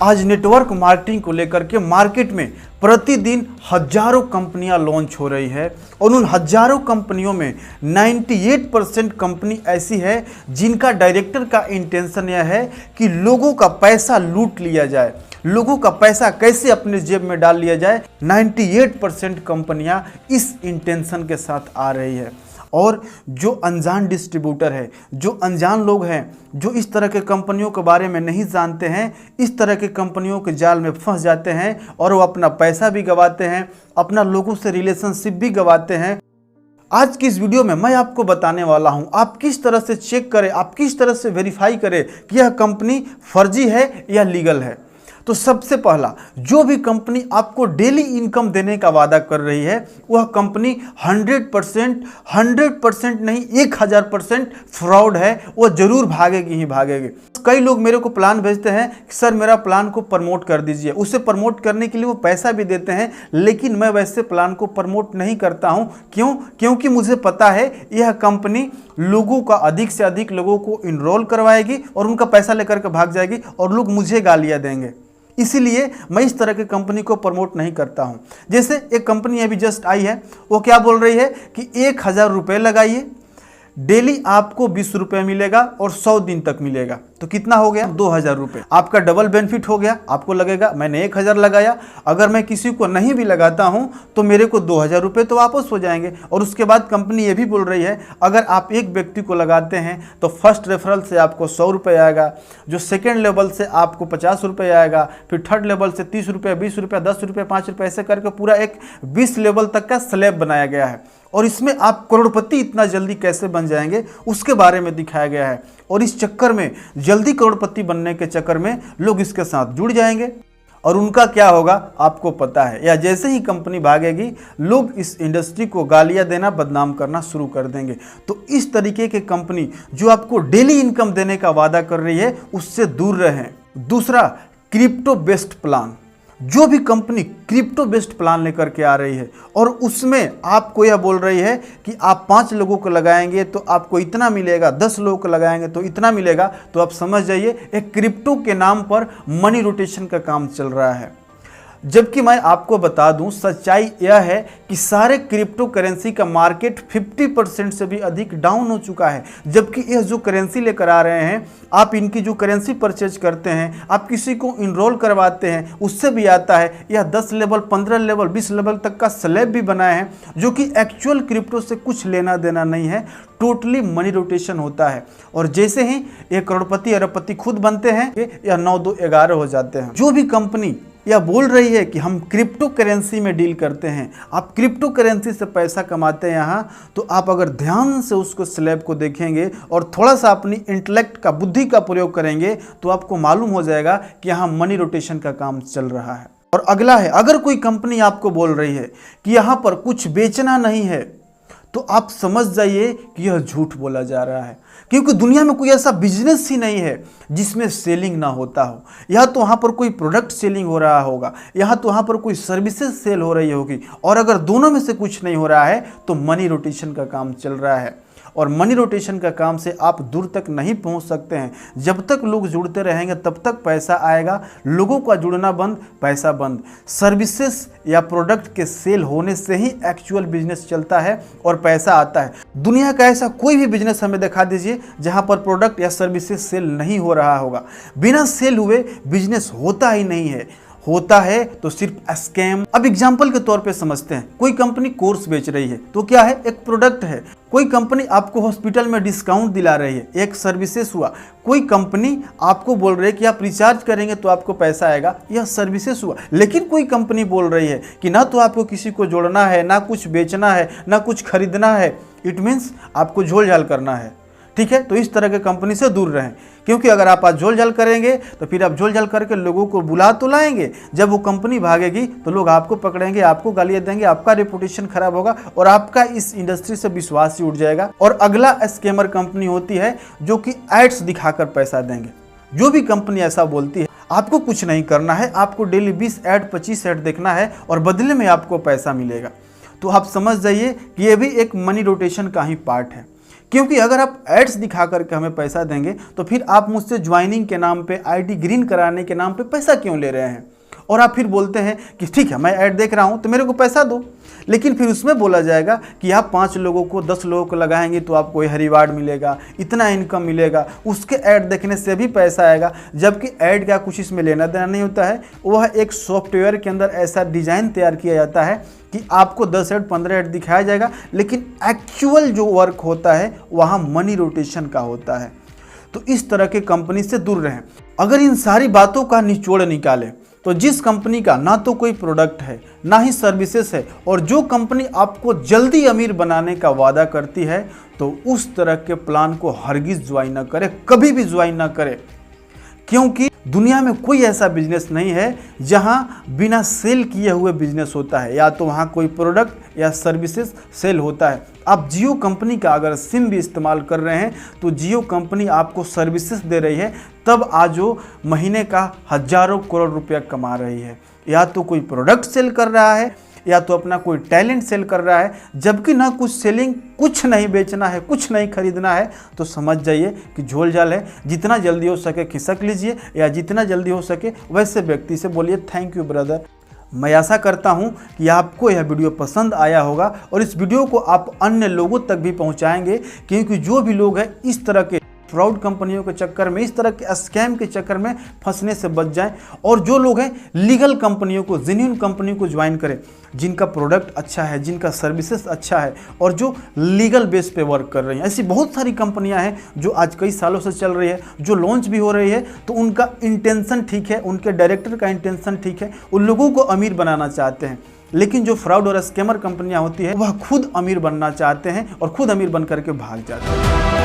आज network marketing को लेकर के मार्केट में प्रतिदिन हजारों कंपनियां लॉन्च हो रही है और उन हजारों कंपनियों में 98% कंपनी ऐसी है जिनका डायरेक्टर का इंटेंशन यह है कि लोगों का पैसा लूट लिया जाए, लोगों का पैसा कैसे अपने जेब में डाल लिया जाए। 98% कंपनियां इस इंटेंशन के साथ आ रही है और जो अनजान डिस्ट्रीब्यूटर है, जो अनजान लोग हैं, जो इस तरह के कंपनियों के बारे में नहीं जानते हैं, इस तरह के कंपनियों के जाल में फंस जाते हैं और वो अपना पैसा भी गंवाते हैं, अपना लोगों से रिलेशनशिप भी गंवाते हैं। आज की इस वीडियो में मैं आपको बताने वाला हूं आप किस तरह से चेक करें, आप किस तरह से वेरीफाई करें कि यह कंपनी फर्जी है या लीगल है। तो सबसे पहला, जो भी कंपनी आपको डेली इनकम देने का वादा कर रही है वह कंपनी 100% नहीं 1000% फ्रॉड है, वह जरूर भागेगी ही भागेगी। कई लोग मेरे को प्लान भेजते हैं कि सर मेरा प्लान को प्रमोट कर दीजिए, उसे प्रमोट करने के लिए वो पैसा भी देते हैं, लेकिन मैं वैसे प्लान को प्रमोट नहीं करता हूं। क्यों? क्योंकि मुझे पता है यह कंपनी लोगों का अधिक से अधिक लोगों को इनरोल करवाएगी और उनका पैसा लेकर के भाग जाएगी और लोग मुझे गालियां देंगे, इसीलिए मैं इस तरह की कंपनी को प्रमोट नहीं करता हूं। जैसे एक कंपनी अभी जस्ट आई है, वो क्या बोल रही है कि 1000 रुपये लगाइए, डेली आपको 20 रुपये मिलेगा और 100 दिन तक मिलेगा, तो कितना हो गया 2000 रुपये। आपका डबल बेनिफिट हो गया। आपको लगेगा मैंने 1000 लगाया, अगर मैं किसी को नहीं भी लगाता हूं तो मेरे को 2000 रुपये तो वापस हो जाएंगे। और उसके बाद कंपनी ये भी बोल रही है अगर आप एक व्यक्ति को लगाते हैं तो फर्स्ट रेफरल से आपको 100 रुपये आएगा, जो सेकेंड लेवल से आपको 50 रुपये आएगा, फिर थर्ड लेवल से 30 रुपये, 20 रुपये, 10 रुपये, 5 रुपये, ऐसे करके पूरा एक 20 लेवल तक का स्लैब बनाया गया है। और इसमें आप करोड़पति इतना जल्दी कैसे बन जाएंगे उसके बारे में दिखाया गया है। और इस चक्कर में, जल्दी करोड़पति बनने के चक्कर में लोग इसके साथ जुड़ जाएंगे और उनका क्या होगा आपको पता है। या जैसे ही कंपनी भागेगी लोग इस इंडस्ट्री को गालियां देना, बदनाम करना शुरू कर देंगे। तो इस तरीके की कंपनी जो आपको डेली इनकम देने का वादा कर रही है उससे दूर रहें। दूसरा, क्रिप्टो बेस्ड प्लान। जो भी कंपनी क्रिप्टो बेस्ड प्लान लेकर के आ रही है और उसमें आपको यह बोल रही है कि आप 5 लोगों को लगाएंगे तो आपको इतना मिलेगा, 10 लोगों को लगाएंगे तो इतना मिलेगा, तो आप समझ जाइए एक क्रिप्टो के नाम पर मनी रोटेशन का काम चल रहा है। जबकि मैं आपको बता दूं, सच्चाई यह है कि सारे क्रिप्टो करेंसी का मार्केट 50% से भी अधिक डाउन हो चुका है। जबकि यह जो करेंसी लेकर आ रहे हैं, आप इनकी जो करेंसी परचेज करते हैं, आप किसी को इनरोल करवाते हैं, उससे भी आता है। यह 10 लेवल, 15 लेवल, 20 लेवल तक का स्लैब भी बनाए हैं, जो कि एक्चुअल क्रिप्टो से कुछ लेना देना नहीं है, टोटली मनी रोटेशन होता है। और जैसे ही ये करोड़पति अरबपति खुद बनते हैं, यह 9 2 11 हो जाते हैं। जो भी कंपनी यह बोल रही है कि हम क्रिप्टो करेंसी में डील करते हैं, आप क्रिप्टो करेंसी से पैसा कमाते हैं यहाँ, तो आप अगर ध्यान से उसको स्लैब को देखेंगे और थोड़ा सा अपनी इंटेलेक्ट का, बुद्धि का प्रयोग करेंगे तो आपको मालूम हो जाएगा कि यहाँ मनी रोटेशन का काम चल रहा है। और अगला है, अगर कोई कंपनी आपको बोल रही है कि यहाँ पर कुछ बेचना नहीं है तो आप समझ जाइए कि यह झूठ बोला जा रहा है। क्योंकि दुनिया में कोई ऐसा बिजनेस ही नहीं है जिसमें सेलिंग ना होता हो। या तो वहाँ पर कोई प्रोडक्ट सेलिंग हो रहा होगा, यहाँ तो वहाँ पर कोई सर्विसेज सेल हो रही होगी, और अगर दोनों में से कुछ नहीं हो रहा है तो मनी रोटेशन का काम चल रहा है। और मनी रोटेशन का काम से आप दूर तक नहीं पहुंच सकते हैं। जब तक लोग जुड़ते रहेंगे तब तक पैसा आएगा। लोगों का जुड़ना बंद, पैसा बंद। सर्विसेज या प्रोडक्ट के सेल होने से ही एक्चुअल बिजनेस चलता है और पैसा आता है। दुनिया का ऐसा कोई भी बिजनेस हमें दिखा दीजिए जहां पर प्रोडक्ट या सर्विसेज सेल नहीं हो रहा होगा। बिना सेल हुए बिजनेस होता ही नहीं है, होता है तो सिर्फ स्कैम। अब एग्जांपल के तौर पे समझते हैं, कोई कंपनी कोर्स बेच रही है तो क्या है, एक प्रोडक्ट है। कोई कंपनी आपको हॉस्पिटल में डिस्काउंट दिला रही है, एक सर्विसेज हुआ। कोई कंपनी आपको बोल रही है कि आप रिचार्ज करेंगे तो आपको पैसा आएगा, यह सर्विसेज हुआ। लेकिन कोई कंपनी बोल रही है कि ना तो आपको किसी को जोड़ना है, ना कुछ बेचना है, ना कुछ खरीदना है, इट मीन्स आपको झोल झाल करना है। ठीक है, तो इस तरह के कंपनी से दूर रहें। क्योंकि अगर आप आज झोल झाल करेंगे तो फिर आप झोल झाल करके लोगों को बुला तो लाएंगे, जब वो कंपनी भागेगी तो लोग आपको पकड़ेंगे, आपको गालियां देंगे, आपका रेपुटेशन खराब होगा और आपका इस इंडस्ट्री से विश्वास ही उठ जाएगा। और अगला स्कैमर कंपनी होती है जो कि एड्स दिखाकर पैसा देंगे। जो भी कंपनी ऐसा बोलती है, आपको कुछ नहीं करना है, आपको डेली 20 ऐड 25 ऐड देखना है और बदले में आपको पैसा मिलेगा, तो आप समझ जाइए कि ये भी एक मनी रोटेशन का ही पार्ट है। क्योंकि अगर आप एड्स दिखा करके हमें पैसा देंगे तो फिर आप मुझसे ज्वाइनिंग के नाम पे, आईडी ग्रीन कराने के नाम पे पैसा क्यों ले रहे हैं? और आप फिर बोलते हैं कि ठीक है मैं ऐड देख रहा हूं तो मेरे को पैसा दो, लेकिन फिर उसमें बोला जाएगा कि आप 5 लोगों को 10 लोगों को लगाएंगे तो आपको यह रिवार्ड मिलेगा, इतना इनकम मिलेगा, उसके ऐड देखने से भी पैसा आएगा। जबकि ऐड का कुछ इसमें लेना देना नहीं होता है। वह एक सॉफ्टवेयर के अंदर ऐसा डिज़ाइन तैयार किया जाता है कि आपको 10 ऐड 15 ऐड दिखाया जाएगा, लेकिन एक्चुअल जो वर्क होता है वहाँ मनी रोटेशन का होता है। तो इस तरह के कंपनी से दूर रहें। अगर इन सारी बातों का निचोड़ निकालें तो जिस कंपनी का ना तो कोई प्रोडक्ट है ना ही सर्विसेज है और जो कंपनी आपको जल्दी अमीर बनाने का वादा करती है, तो उस तरह के प्लान को हरगिज ज्वाइन ना करें, कभी भी ज्वाइन ना करें। क्योंकि दुनिया में कोई ऐसा बिजनेस नहीं है जहां बिना सेल किए हुए बिजनेस होता है, या तो वहां कोई प्रोडक्ट या सर्विसेज सेल होता है। आप जियो कंपनी का अगर सिम भी इस्तेमाल कर रहे हैं तो जियो कंपनी आपको सर्विसेज दे रही है, तब आज वो महीने का हजारों करोड़ रुपया कमा रही है। या तो कोई प्रोडक्ट सेल कर रहा है या तो अपना कोई टैलेंट सेल कर रहा है, जबकि ना कुछ सेलिंग, कुछ नहीं बेचना है, कुछ नहीं खरीदना है, तो समझ जाइए कि झोल झाल है। जितना जल्दी हो सके खिसक लीजिए, या जितना जल्दी हो सके वैसे व्यक्ति से बोलिए थैंक यू ब्रदर। मैं आशा करता हूं कि आपको यह वीडियो पसंद आया होगा और इस वीडियो को आप अन्य लोगों तक भी पहुंचाएंगे, क्योंकि जो भी लोग हैं इस तरह के फ्रॉड कंपनियों के चक्कर में, इस तरह के स्कैम के चक्कर में फंसने से बच जाएं, और जो लोग हैं लीगल कंपनियों को, जेन्युइन कंपनियों को ज्वाइन करें, जिनका प्रोडक्ट अच्छा है, जिनका सर्विसेज अच्छा है और जो लीगल बेस पे वर्क कर रही हैं। ऐसी बहुत सारी कंपनियां हैं जो आज कई सालों से चल रही है, जो लॉन्च भी हो रही है, तो उनका इंटेंशन ठीक है, उनके डायरेक्टर का इंटेंशन ठीक है, उन लोगों को अमीर बनाना चाहते हैं। लेकिन जो फ्रॉड और स्कैमर कंपनियां होती है वह खुद अमीर बनना चाहते हैं और खुद अमीर बन करके भाग जाते हैं।